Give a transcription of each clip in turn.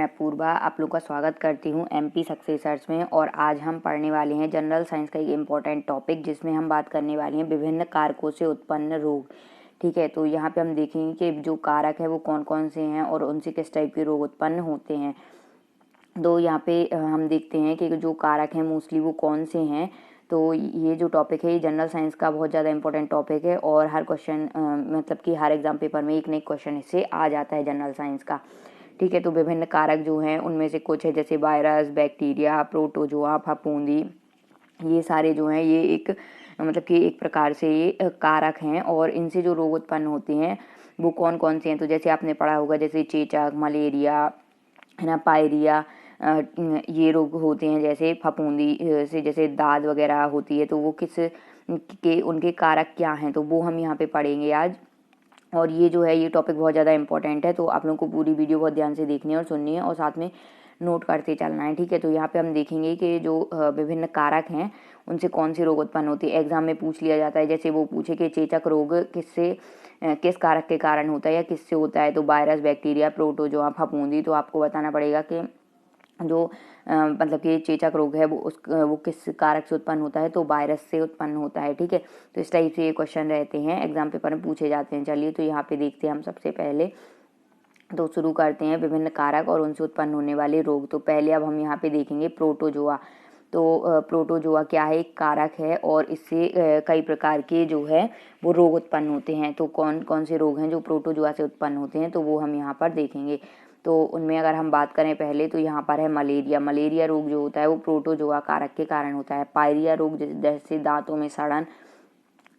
मैं पूर्वा आप लोग का स्वागत करती हूँ एमपी सक्सेस सर्च में। और आज हम पढ़ने वाले हैं जनरल साइंस का एक इम्पॉर्टेंट टॉपिक, जिसमें हम बात करने वाले हैं विभिन्न कारकों से उत्पन्न रोग। ठीक है, तो यहाँ पे हम देखेंगे कि जो कारक है वो कौन कौन से हैं और उनसे किस टाइप के रोग उत्पन्न होते हैं। तो यहाँ पे हम देखते हैं कि जो कारक हैं मोस्टली वो कौन से हैं। तो ये जो टॉपिक है ये जनरल साइंस का बहुत ज़्यादा इंपॉर्टेंट टॉपिक है और हर क्वेश्चन मतलब कि हर एग्जाम पेपर में एक न एक क्वेश्चन इससे आ जाता है जनरल साइंस का। ठीक है, तो विभिन्न कारक जो हैं उनमें से कुछ है जैसे वायरस, बैक्टीरिया, प्रोटोजोआ, फफूंदी। ये सारे जो हैं ये एक मतलब कि एक प्रकार से ये कारक हैं और इनसे जो रोग उत्पन्न होते हैं वो कौन कौन से हैं। तो जैसे आपने पढ़ा होगा जैसे चेचक, मलेरिया है ना, पायरिया, ये रोग होते हैं। जैसे फफूंदी से जैसे दाद वगैरह होती है, तो वो किस के उनके कारक क्या हैं, तो वो हम यहाँ पे पढ़ेंगे आज। और ये जो है ये टॉपिक बहुत ज़्यादा इंपॉर्टेंट है, तो आप लोगों को पूरी वीडियो बहुत ध्यान से देखनी है और सुननी है और साथ में नोट करते चलना है। ठीक है, तो यहाँ पे हम देखेंगे कि जो विभिन्न कारक हैं उनसे कौन सी रोग उत्पन्न होती है। एग्जाम में पूछ लिया जाता है, जैसे वो पूछे कि चेचक रोग किस कारक के कारण होता है या किससे होता है, तो वायरस, बैक्टीरिया, प्रोटोजोआ, फफूंदी। तो आपको बताना पड़ेगा कि जो मतलब कि चेचक रोग है वो किस कारक से उत्पन्न होता है, तो वायरस से उत्पन्न होता है। ठीक है, तो इस टाइप से ये क्वेश्चन रहते हैं, एग्जाम पेपर में पूछे जाते हैं। चलिए तो यहाँ पे देखते हैं हम सबसे पहले, तो शुरू करते हैं विभिन्न कारक और उनसे उत्पन्न होने वाले रोग। तो पहले अब हम यहाँ पे देखेंगे प्रोटोजोआ। तो प्रोटोजोआ क्या है, एक कारक है और इससे कई प्रकार के जो है वो रोग उत्पन्न होते हैं। तो कौन कौन से रोग हैं जो प्रोटोजोआ से उत्पन्न होते हैं, तो वो हम यहाँ पर देखेंगे। तो उनमें अगर हम बात करें पहले, तो यहाँ पर है मलेरिया। मलेरिया रोग जो होता है वो प्रोटोजोआ कारक के कारण होता है। पायरिया रोग जैसे दांतों में सड़न,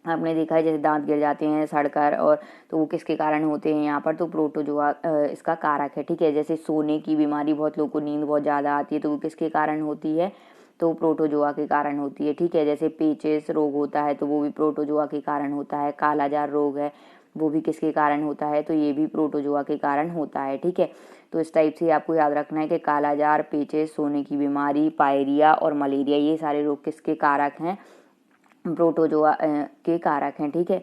आपने देखा है जैसे दांत गिर जाते हैं सड़कर, और तो वो किसके कारण होते हैं यहाँ पर, तो प्रोटोजोआ इसका कारक है। ठीक है, जैसे सोने की बीमारी, बहुत लोगों को नींद बहुत ज़्यादा आती है, तो वो किसके कारण होती है, तो प्रोटोजोआ के कारण होती है। ठीक है, जैसे पेचिस रोग होता है तो वो भी प्रोटोजोआ के कारण होता है। कालाजार रोग है वो भी किसके कारण होता है, तो ये भी प्रोटोजोआ के कारण होता है। ठीक है, तो इस टाइप से आपको याद रखना है कि कालाजार, पेचिस, सोने की बीमारी, पायरिया और मलेरिया ये सारे रोग किसके कारक हैं, प्रोटोजोआ के कारक हैं। ठीक है,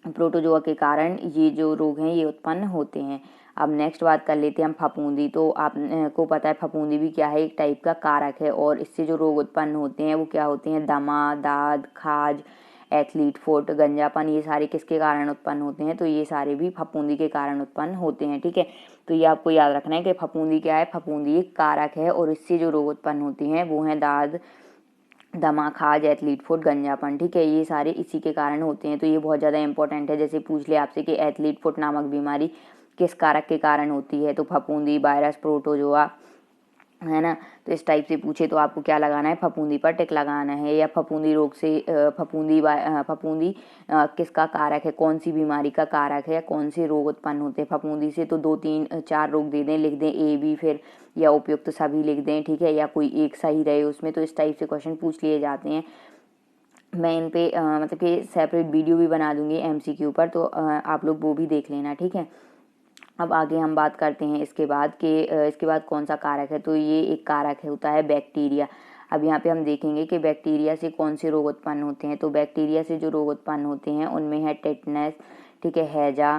प्रोटोजोआ के कारण ये जो रोग हैं ये उत्पन्न होते हैं। अब नेक्स्ट बात कर लेते हैं हम फफूंदी। तो आपको पता है फफूंदी भी क्या है, एक टाइप का कारक है और इससे जो रोग उत्पन्न होते हैं वो क्या होते हैं, दमा, दाद, खाज, एथलीट फुट, गंजापन। ये सारे किसके कारण उत्पन्न होते हैं, तो ये सारे भी फफूंदी के कारण उत्पन्न होते हैं। ठीक है, तो ये आपको याद रखना है कि फफूंदी क्या है, फफूंदी एक कारक है और इससे जो रोग उत्पन्न होते हैं वो हैं दाद, दमा, खाज, एथलीट फुट, गंजापन। ठीक है, ये सारे इसी के कारण होते हैं। तो ये बहुत ज़्यादा इंपॉर्टेंट है। जैसे पूछ ले आपसे कि एथलीट फुट नामक बीमारी किस कारक के कारण होती है, तो फफूंदी, वायरस, प्रोटोजोआ, है ना। तो इस टाइप से पूछे तो आपको क्या लगाना है, फफूंदी पर टिक लगाना है। या फफूंदी रोग से फफूंदी किसका कारक है, कौन सी बीमारी का कारक है या कौन से रोग उत्पन्न होते हैं फफूंदी से, तो 2, 3, 4 रोग दे दें, लिख दें ए बी, फिर या उपयुक्त सभी लिख दें। ठीक है, या कोई एक सही रहे उसमें। तो इस टाइप से क्वेश्चन पूछ लिए जाते हैं। मैं इन पे मतलब कि सेपरेट वीडियो भी बना दूंगी एमसीक्यू पर, तो आप लोग वो भी देख लेना। ठीक है, अब आगे हम बात करते हैं इसके बाद कि इसके बाद कौन सा कारक है, तो ये एक कारक है होता है बैक्टीरिया। अब यहाँ पे हम देखेंगे कि बैक्टीरिया से कौन से रोग उत्पन्न होते हैं। तो बैक्टीरिया से जो रोग उत्पन्न होते हैं उनमें है टेटनस, ठीक है, हैजा,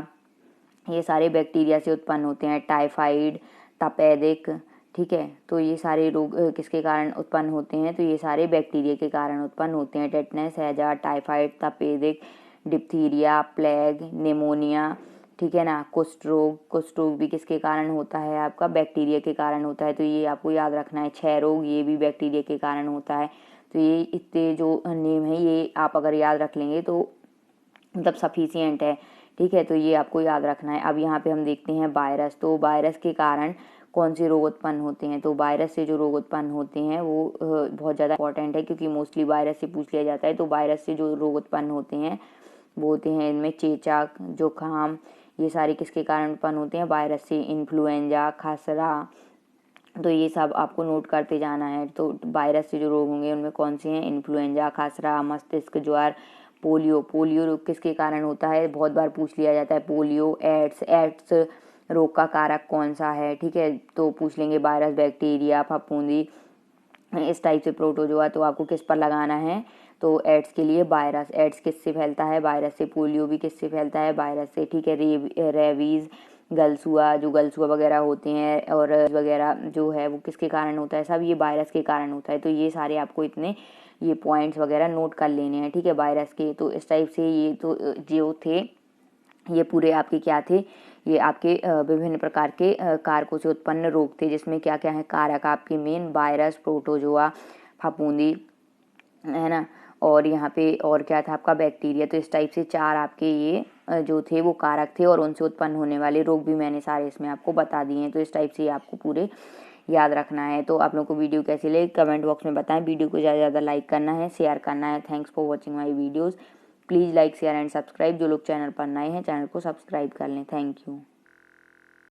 ये सारे बैक्टीरिया से उत्पन्न होते हैं। टाइफाइड, तपेदिक, ठीक है, तो ये सारे रोग किसके कारण उत्पन्न होते हैं, तो ये सारे बैक्टीरिया के कारण उत्पन्न होते हैं। टेटनस, हैजा, टाइफाइड, तपेदिक, डिप्थीरिया, प्लेग, निमोनिया, ठीक है ना, कुष्ठ रोग भी किसके कारण होता है, आपका बैक्टीरिया के कारण होता है। तो ये आपको याद रखना है। क्षय रोग ये भी बैक्टीरिया के कारण होता है। तो ये इतने जो नेम है ये आप अगर याद रख लेंगे तो मतलब सफिशियंट है। ठीक है, तो ये आपको याद रखना है। अब यहाँ पे हम देखते हैं वायरस। तो वायरस के कारण कौन से रोग उत्पन्न होते हैं, तो वायरस से जो रोग उत्पन्न होते हैं वो बहुत ज़्यादा इंपॉर्टेंट है, क्योंकि मोस्टली वायरस से पूछ लिया जाता है। तो वायरस से जो रोग उत्पन्न होते हैं वो होते हैं इनमें चेचक, जुकाम, ये सारे किसके कारण उत्पन्न होते हैं, वायरस से। इन्फ्लुएंजा, खसरा, तो ये सब आपको नोट करते जाना है। तो वायरस से जो रोग होंगे उनमें कौन से हैं, इन्फ्लुएंजा, खसरा, मस्तिष्क ज्वर, पोलियो रोग किसके कारण होता है, बहुत बार पूछ लिया जाता है। पोलियो, एड्स रोग का कारक कौन सा है, ठीक है, तो पूछ लेंगे वायरस, बैक्टीरिया, फफूंदी, इस टाइप से। प्रोटोजोआ तो आपको किस पर लगाना है, तो एड्स के लिए वायरस। एड्स किससे फैलता है, वायरस से। पोलियो भी किससे फैलता है, वायरस से। ठीक है, रेबीज गलसुआ, जो गलसुआ वगैरह होते हैं और वगैरह जो है वो किसके कारण होता है, सब ये वायरस के कारण होता है। तो ये सारे आपको इतने ये पॉइंट्स वगैरह नोट कर लेने हैं, ठीक है, वायरस के। तो इस टाइप से ये तो जो थे ये पूरे आपके क्या थे, ये आपके विभिन्न प्रकार के कारकों से उत्पन्न रोग थे, जिसमें क्या क्या है कारक आपके मेन वायरस, प्रोटोजोआ, फफूंदी, है ना, और यहाँ पे और क्या था आपका बैक्टीरिया। तो इस टाइप से 4 आपके ये जो थे वो कारक थे, और उनसे उत्पन्न होने वाले रोग भी मैंने सारे इसमें आपको बता दिए हैं। तो इस टाइप से ये आपको पूरे याद रखना है। तो आप लोगों को वीडियो कैसी लगी कमेंट बॉक्स में बताएं। वीडियो को ज़्यादा से ज़्यादा लाइक करना है, शेयर करना है। Thanks for watching my videos. Please like share and subscribe. जो लोग चैनल पर नए हैं चैनल को सब्सक्राइब कर लें। Thank you.